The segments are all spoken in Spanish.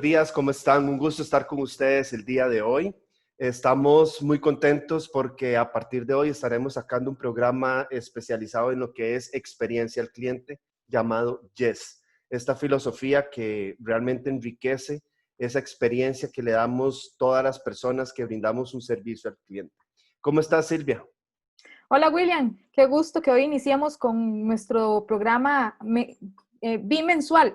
buenos días, ¿cómo están? Un gusto estar con ustedes el día de hoy. Estamos muy contentos porque a partir de hoy estaremos sacando un programa especializado en lo que es experiencia al cliente llamado YES. Esta filosofía que realmente enriquece esa experiencia que le damos todas las personas que brindamos un servicio al cliente. ¿Cómo estás, Silvia? Hola William, qué gusto que hoy iniciamos con nuestro programa bisemanal,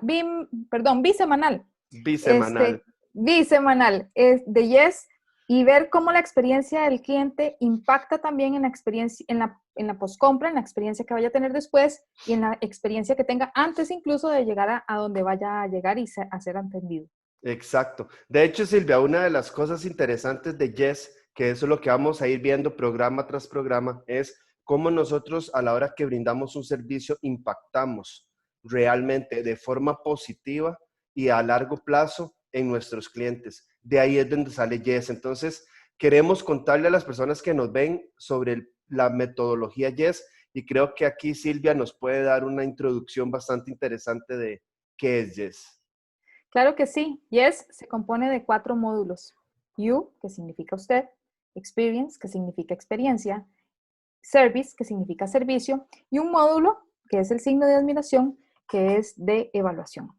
Bisemanal. bisemanal de Yes, y ver cómo la experiencia del cliente impacta también en la experiencia, en la postcompra, en la experiencia que vaya a tener después y en la experiencia que tenga antes incluso de llegar a donde vaya a llegar y a ser atendido. Exacto. De hecho, Silvia, una de las cosas interesantes de Yes, que eso es lo que vamos a ir viendo programa tras programa, es cómo nosotros a la hora que brindamos un servicio impactamos realmente de forma positiva y a largo plazo en nuestros clientes. De ahí es donde sale Yes. Entonces, queremos contarle a las personas que nos ven sobre la metodología Yes y creo que aquí Silvia nos puede dar una introducción bastante interesante de qué es Yes. Claro que sí. Yes se compone de 4 módulos. You, que significa usted, Experience, que significa experiencia, Service, que significa servicio, y un módulo, que es el signo de admiración, que es de evaluación.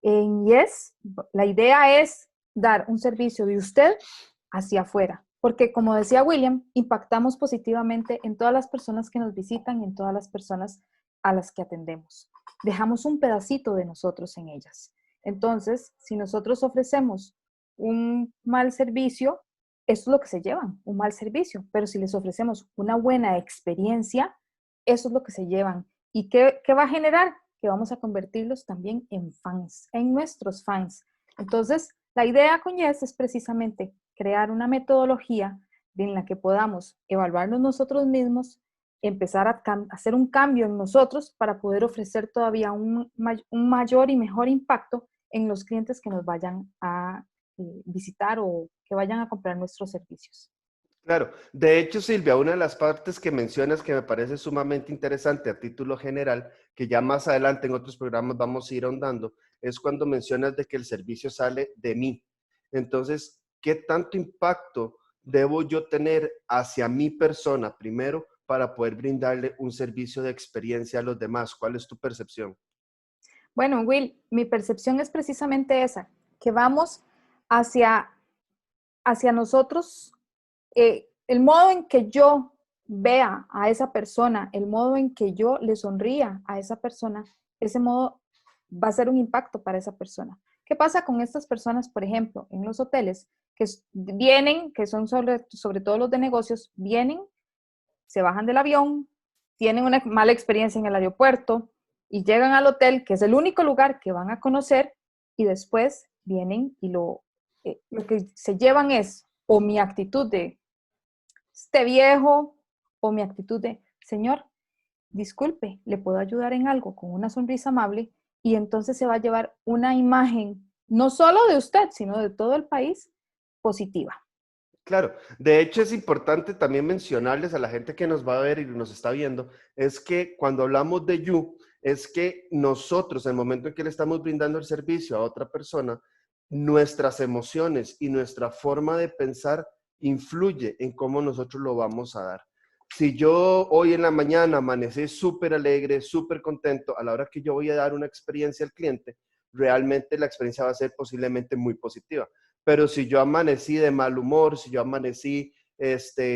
En Yes, la idea es dar un servicio de usted hacia afuera, porque como decía William, impactamos positivamente en todas las personas que nos visitan y en todas las personas a las que atendemos. Dejamos un pedacito de nosotros en ellas. Entonces, si nosotros ofrecemos un mal servicio, eso es lo que se llevan, un mal servicio. Pero si les ofrecemos una buena experiencia, eso es lo que se llevan. ¿Y qué va a generar? Que vamos a convertirlos también en fans, en nuestros fans. Entonces, la idea con Yes es precisamente crear una metodología en la que podamos evaluarnos nosotros mismos, empezar a hacer un cambio en nosotros para poder ofrecer todavía un mayor y mejor impacto en los clientes que nos vayan a visitar o que vayan a comprar nuestros servicios. Claro, de hecho, Silvia, una de las partes que mencionas que me parece sumamente interesante a título general, que ya más adelante en otros programas vamos a ir ahondando, es cuando mencionas de que el servicio sale de mí. Entonces, ¿qué tanto impacto debo yo tener hacia mi persona primero para poder brindarle un servicio de experiencia a los demás? ¿Cuál es tu percepción? Bueno, Will, mi percepción es precisamente esa, que vamos hacia, hacia nosotros, el modo en que yo vea a esa persona, el modo en que yo le sonría a esa persona, ese modo va a ser un impacto para esa persona. ¿Qué pasa con estas personas, por ejemplo, en los hoteles que vienen, que son sobre todo los de negocios, vienen, se bajan del avión, tienen una mala experiencia en el aeropuerto y llegan al hotel, que es el único lugar que van a conocer, y después vienen y lo que se llevan es o mi actitud de este viejo o mi actitud de señor, disculpe, ¿le puedo ayudar en algo? Con una sonrisa amable, y entonces se va a llevar una imagen no solo de usted, sino de todo el país positiva. Claro, de hecho es importante también mencionarles a la gente que nos va a ver y nos está viendo, es que cuando hablamos de you, es que nosotros, en el momento en que le estamos brindando el servicio a otra persona, nuestras emociones y nuestra forma de pensar influye en cómo nosotros lo vamos a dar. Si yo hoy en la mañana amanecí súper alegre, súper contento, a la hora que yo voy a dar una experiencia al cliente, realmente la experiencia va a ser posiblemente muy positiva. Pero si yo amanecí de mal humor, si yo amanecí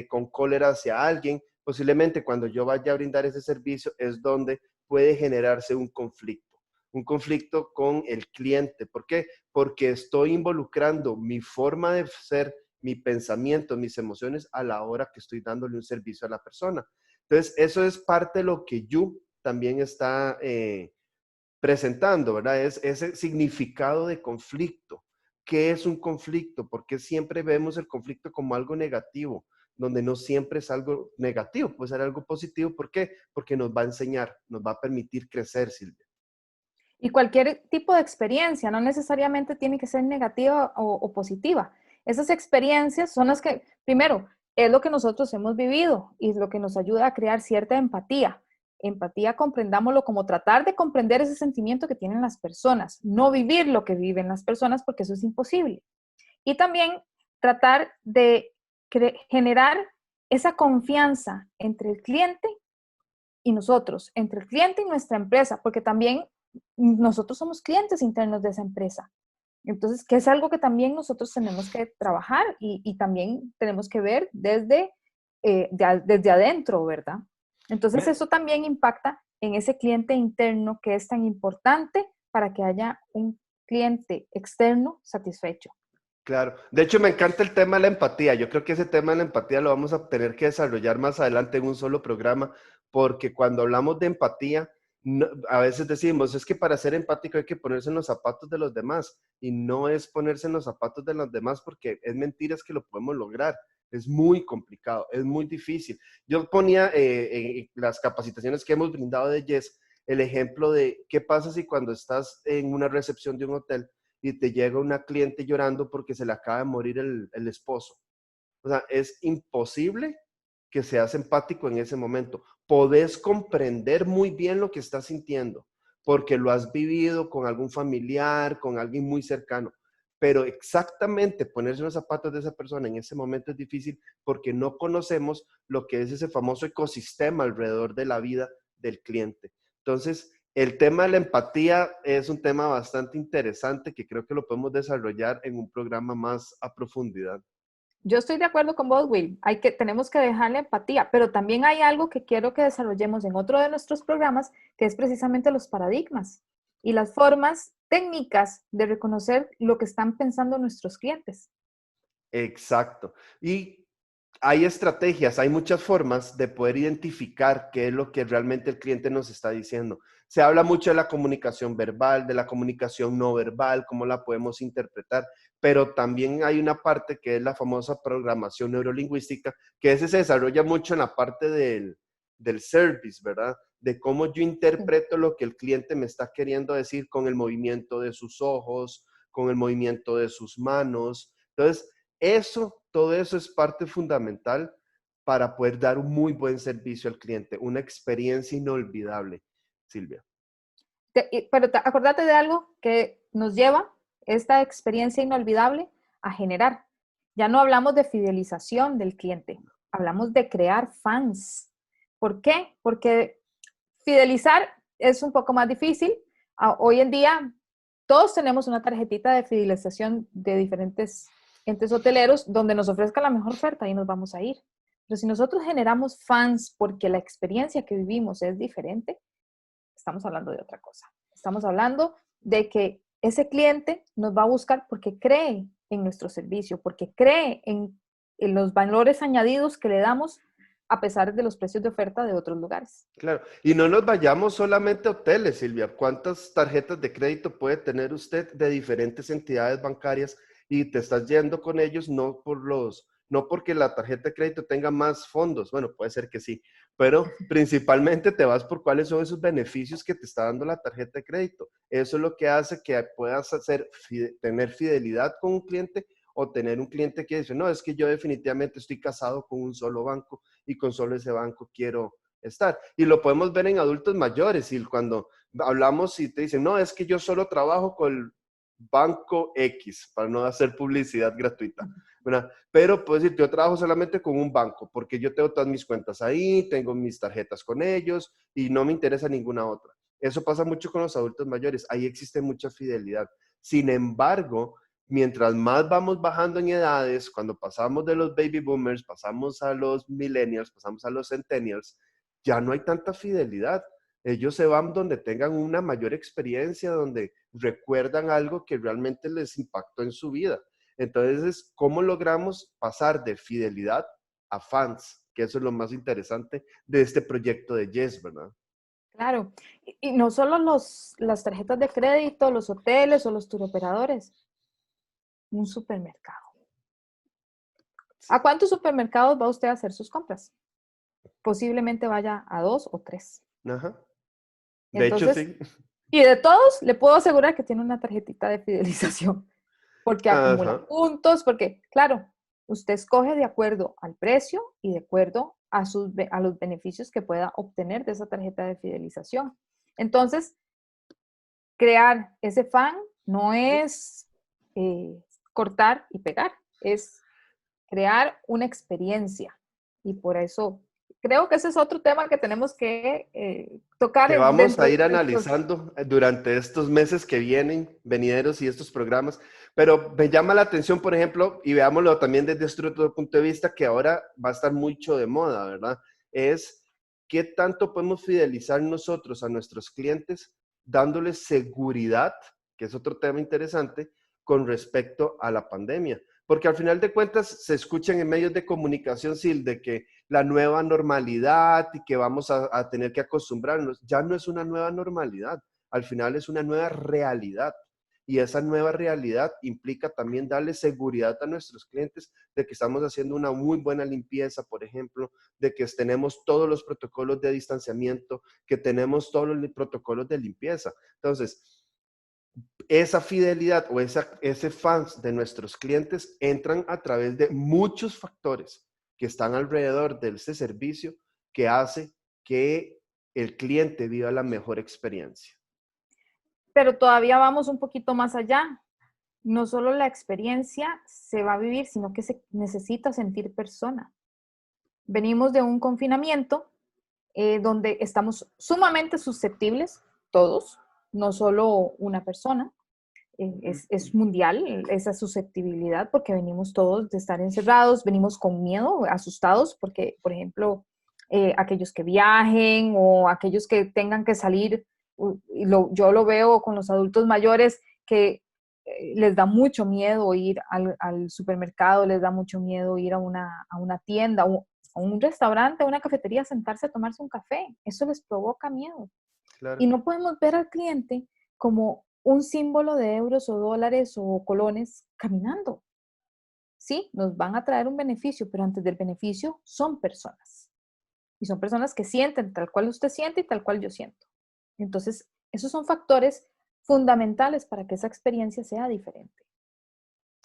con cólera hacia alguien, posiblemente cuando yo vaya a brindar ese servicio es donde puede generarse un conflicto con el cliente. ¿Por qué? Porque estoy involucrando mi forma de ser, mi pensamiento, mis emociones a la hora que estoy dándole un servicio a la persona. Entonces, eso es parte de lo que You también está presentando, ¿verdad? Es ese significado de conflicto. ¿Qué es un conflicto? Porque siempre vemos el conflicto como algo negativo, donde no siempre es algo negativo, puede ser algo positivo. ¿Por qué? Porque nos va a enseñar, nos va a permitir crecer, Silvia. Y cualquier tipo de experiencia, no necesariamente tiene que ser negativa o positiva. Esas experiencias son las que, primero, es lo que nosotros hemos vivido y es lo que nos ayuda a crear cierta empatía. Empatía, comprendámoslo como tratar de comprender ese sentimiento que tienen las personas, no vivir lo que viven las personas porque eso es imposible. Y también tratar de generar esa confianza entre el cliente y nosotros, entre el cliente y nuestra empresa, porque también nosotros somos clientes internos de esa empresa. Entonces, que es algo que también nosotros tenemos que trabajar y también tenemos que ver desde adentro, ¿verdad? Entonces, eso también impacta en ese cliente interno que es tan importante para que haya un cliente externo satisfecho. Claro. De hecho, me encanta el tema de la empatía. Yo creo que ese tema de la empatía lo vamos a tener que desarrollar más adelante en un solo programa, porque cuando hablamos de empatía, a veces decimos, es que para ser empático hay que ponerse en los zapatos de los demás, y no es ponerse en los zapatos de los demás porque es mentira, es que lo podemos lograr. Es muy complicado, es muy difícil. Yo ponía en las capacitaciones que hemos brindado de Yes el ejemplo de qué pasa si cuando estás en una recepción de un hotel y te llega una cliente llorando porque se le acaba de morir el esposo. O sea, es imposible que seas empático en ese momento. Podés comprender muy bien lo que estás sintiendo porque lo has vivido con algún familiar, con alguien muy cercano. Pero exactamente ponerse en los zapatos de esa persona en ese momento es difícil porque no conocemos lo que es ese famoso ecosistema alrededor de la vida del cliente. Entonces, el tema de la empatía es un tema bastante interesante que creo que lo podemos desarrollar en un programa más a profundidad. Yo estoy de acuerdo con vos, Will. Tenemos que dejarle empatía, pero también hay algo que quiero que desarrollemos en otro de nuestros programas, que es precisamente los paradigmas y las formas técnicas de reconocer lo que están pensando nuestros clientes. Exacto. Y hay estrategias, hay muchas formas de poder identificar qué es lo que realmente el cliente nos está diciendo. Se habla mucho de la comunicación verbal, de la comunicación no verbal, cómo la podemos interpretar, pero también hay una parte que es la famosa programación neurolingüística, que ese se desarrolla mucho en la parte del service, ¿verdad? De cómo yo interpreto lo que el cliente me está queriendo decir con el movimiento de sus ojos, con el movimiento de sus manos. Entonces, todo eso es parte fundamental para poder dar un muy buen servicio al cliente, una experiencia inolvidable, Silvia. Pero acordate de algo que nos lleva esta experiencia inolvidable a generar. Ya no hablamos de fidelización del cliente, hablamos de crear fans. ¿Por qué? Porque fidelizar es un poco más difícil. Hoy en día todos tenemos una tarjetita de fidelización de diferentes entes hoteleros donde nos ofrezca la mejor oferta y nos vamos a ir. Pero si nosotros generamos fans porque la experiencia que vivimos es diferente, estamos hablando de otra cosa. Estamos hablando de que ese cliente nos va a buscar porque cree en nuestro servicio, porque cree en los valores añadidos que le damos a pesar de los precios de oferta de otros lugares. Claro, y no nos vayamos solamente a hoteles, Silvia. ¿Cuántas tarjetas de crédito puede tener usted de diferentes entidades bancarias y te estás yendo con ellos no porque la tarjeta de crédito tenga más fondos? Bueno, puede ser que sí, pero principalmente te vas por cuáles son esos beneficios que te está dando la tarjeta de crédito. Eso es lo que hace que puedas tener fidelidad con un cliente o tener un cliente que dice, no, es que yo definitivamente estoy casado con un solo banco y con solo ese banco quiero estar. Y lo podemos ver en adultos mayores y cuando hablamos y te dicen, no, es que yo solo trabajo con el banco X, para no hacer publicidad gratuita, ¿verdad? Pero puedo decir, yo trabajo solamente con un banco porque yo tengo todas mis cuentas ahí, tengo mis tarjetas con ellos y no me interesa ninguna otra. Eso pasa mucho con los adultos mayores, ahí existe mucha fidelidad. Sin embargo, mientras más vamos bajando en edades, cuando pasamos de los baby boomers, pasamos a los millennials, pasamos a los centennials, ya no hay tanta fidelidad. Ellos se van donde tengan una mayor experiencia, donde recuerdan algo que realmente les impactó en su vida. Entonces, ¿cómo logramos pasar de fidelidad a fans? Que eso es lo más interesante de este proyecto de Yes, ¿verdad? Claro, y no solo las tarjetas de crédito, los hoteles o los turoperadores, un supermercado. Sí. ¿A cuántos supermercados va usted a hacer sus compras? Posiblemente vaya a 2 o 3. Ajá. De hecho, Entonces, sí. y de todos, le puedo asegurar que tiene una tarjetita de fidelización, porque acumula Ajá. puntos, porque, claro, usted escoge de acuerdo al precio y de acuerdo a los beneficios que pueda obtener de esa tarjeta de fidelización. Entonces, crear ese fan no es cortar y pegar, es crear una experiencia. Y por eso creo que ese es otro tema que tenemos que tocar Que vamos dentro a de ir estos. analizando durante estos meses que vienen, venideros y estos programas. Pero me llama la atención, por ejemplo, y veámoslo también desde este otro punto de vista, que ahora va a estar mucho de moda, ¿verdad? Es qué tanto podemos fidelizar nosotros a nuestros clientes dándoles seguridad, que es otro tema interesante, con respecto a la pandemia. Porque al final de cuentas se escuchan en medios de comunicación, Sil, de que la nueva normalidad y que vamos a tener que acostumbrarnos. Ya no es una nueva normalidad, al final es una nueva realidad. Y esa nueva realidad implica también darle seguridad a nuestros clientes de que estamos haciendo una muy buena limpieza, por ejemplo, de que tenemos todos los protocolos de distanciamiento, que tenemos todos los protocolos de limpieza. Entonces, esa fidelidad o ese fans de nuestros clientes entran a través de muchos factores que están alrededor de este servicio que hace que el cliente viva la mejor experiencia. Pero todavía vamos un poquito más allá. No solo la experiencia se va a vivir, sino que se necesita sentir persona. Venimos de un confinamiento donde estamos sumamente susceptibles, todos, no solo una persona. Es mundial esa susceptibilidad porque venimos todos de estar encerrados, venimos con miedo, asustados, porque, por ejemplo, aquellos que viajen o aquellos que tengan que salir, yo lo veo con los adultos mayores que les da mucho miedo ir al supermercado, les da mucho miedo ir a una tienda, a un restaurante, a una cafetería, sentarse a tomarse un café. Eso les provoca miedo. Claro. Y no podemos ver al cliente como un símbolo de euros o dólares o colones caminando. Sí, nos van a traer un beneficio, pero antes del beneficio son personas. Y son personas que sienten tal cual usted siente y tal cual yo siento. Entonces, esos son factores fundamentales para que esa experiencia sea diferente.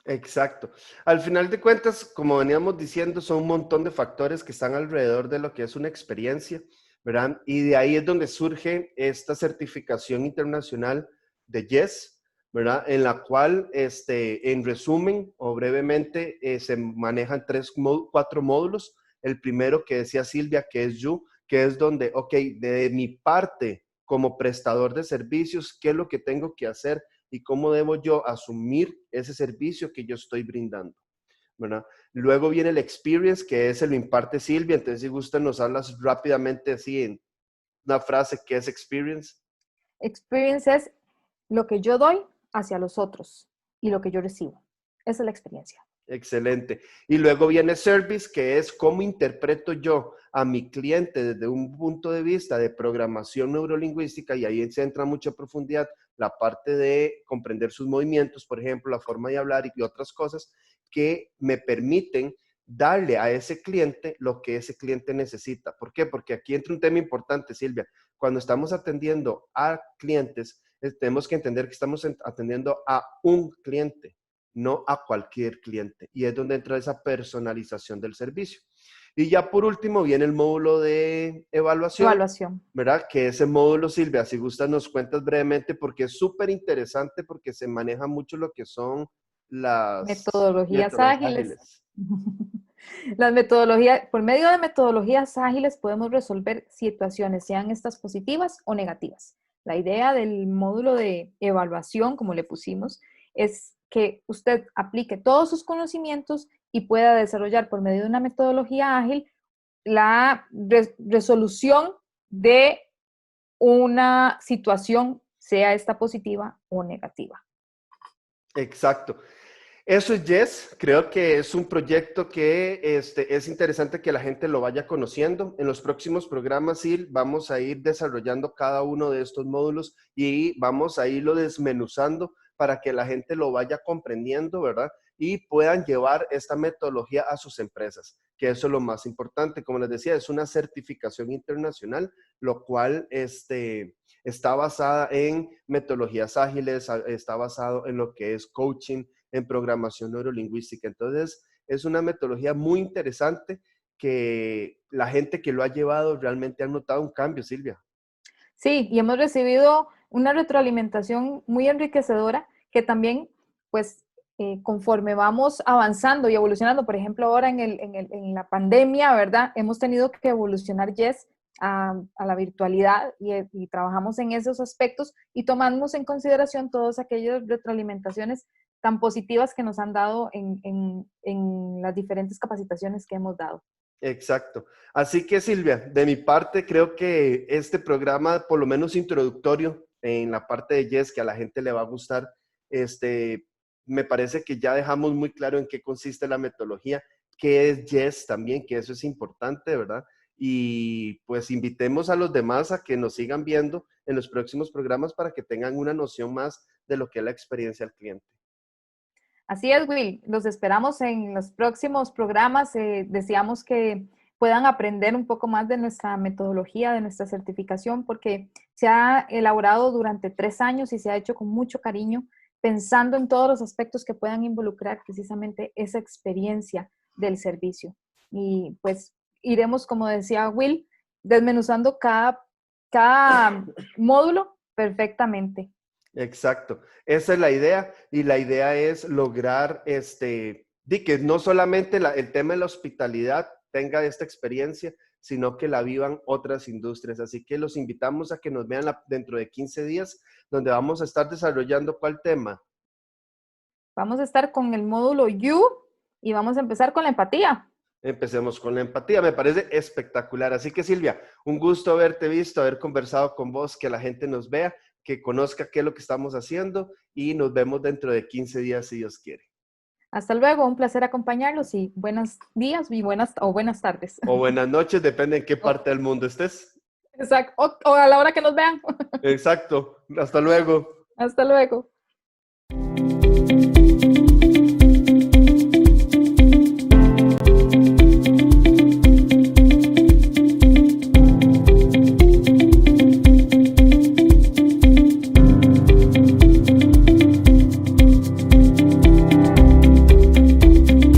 Exacto. Al final de cuentas, como veníamos diciendo, son un montón de factores que están alrededor de lo que es una experiencia, ¿verdad? Y de ahí es donde surge esta certificación internacional de Yes, ¿verdad? En la cual, en resumen o brevemente, se manejan cuatro módulos. El primero que decía Silvia, que es You, que es donde, ok, de mi parte como prestador de servicios, ¿qué es lo que tengo que hacer? Y cómo debo yo asumir ese servicio que yo estoy brindando, ¿verdad? Luego viene el experience, que ese lo imparte Silvia, entonces si gusta nos hablas rápidamente así en una frase que es experience. Experience es lo que yo doy hacia los otros y lo que yo recibo. Esa es la experiencia. Excelente. Y luego viene service, que es cómo interpreto yo a mi cliente desde un punto de vista de programación neurolingüística, y ahí se entra mucha profundidad la parte de comprender sus movimientos, por ejemplo, la forma de hablar y otras cosas que me permiten darle a ese cliente lo que ese cliente necesita. ¿Por qué? Porque aquí entra un tema importante, Silvia. Cuando estamos atendiendo a clientes, tenemos que entender que estamos atendiendo a un cliente, no a cualquier cliente. Y es donde entra esa personalización del servicio. Y ya por último viene el módulo de evaluación, Evaluación. ¿verdad? Que ese módulo, Silvia, si gustas nos cuentas brevemente porque es súper interesante porque se maneja mucho lo que son las Metodologías metodologías ágiles. ágiles. Las metodologías, por medio de metodologías ágiles podemos resolver situaciones, sean estas positivas o negativas. La idea del módulo de evaluación, como le pusimos, es que usted aplique todos sus conocimientos y pueda desarrollar por medio de una metodología ágil la resolución de una situación, sea esta positiva o negativa. Exacto. Eso es Yes, creo que es un proyecto que es interesante que la gente lo vaya conociendo. En los próximos programas, Sil, vamos a ir desarrollando cada uno de estos módulos y vamos a irlo desmenuzando para que la gente lo vaya comprendiendo, ¿verdad? Y puedan llevar esta metodología a sus empresas, que eso es lo más importante. Como les decía, es una certificación internacional, lo cual está basada en metodologías ágiles, está basado en lo que es coaching, en programación neurolingüística. Entonces, es una metodología muy interesante que la gente que lo ha llevado realmente ha notado un cambio, Silvia. Sí, y hemos recibido una retroalimentación muy enriquecedora que también, pues, conforme vamos avanzando y evolucionando, por ejemplo, ahora en la pandemia, ¿verdad? Hemos tenido que evolucionar, Yes, a la virtualidad y trabajamos en esos aspectos y tomamos en consideración todas aquellas retroalimentaciones tan positivas que nos han dado en las diferentes capacitaciones que hemos dado. Exacto. Así que Silvia, de mi parte creo que este programa, por lo menos introductorio en la parte de Yes, que a la gente le va a gustar, me parece que ya dejamos muy claro en qué consiste la metodología, qué es Yes también, que eso es importante, ¿verdad? Y pues invitemos a los demás a que nos sigan viendo en los próximos programas para que tengan una noción más de lo que es la experiencia al cliente. Así es, Will. Los esperamos en los próximos programas. Deseamos que puedan aprender un poco más de nuestra metodología, de nuestra certificación, porque se ha elaborado durante 3 años y se ha hecho con mucho cariño, pensando en todos los aspectos que puedan involucrar precisamente esa experiencia del servicio. Y pues iremos, como decía Will, desmenuzando cada módulo perfectamente. Exacto, esa es la idea y la idea es lograr que no solamente el tema de la hospitalidad tenga esta experiencia, sino que la vivan otras industrias. Así que los invitamos a que nos vean dentro de 15 días, donde vamos a estar desarrollando ¿cuál tema? Vamos a estar con el módulo You y vamos a empezar con la empatía. Empecemos con la empatía, me parece espectacular. Así que Silvia, un gusto haberte visto, haber conversado con vos, que la gente nos vea, que conozca qué es lo que estamos haciendo y nos vemos dentro de 15 días si Dios quiere. Hasta luego, un placer acompañarlos y buenos días y buenas tardes. O buenas noches, depende en qué Oh, parte del mundo estés. exacto, o a la hora que nos vean. Exacto, hasta luego. Hasta luego.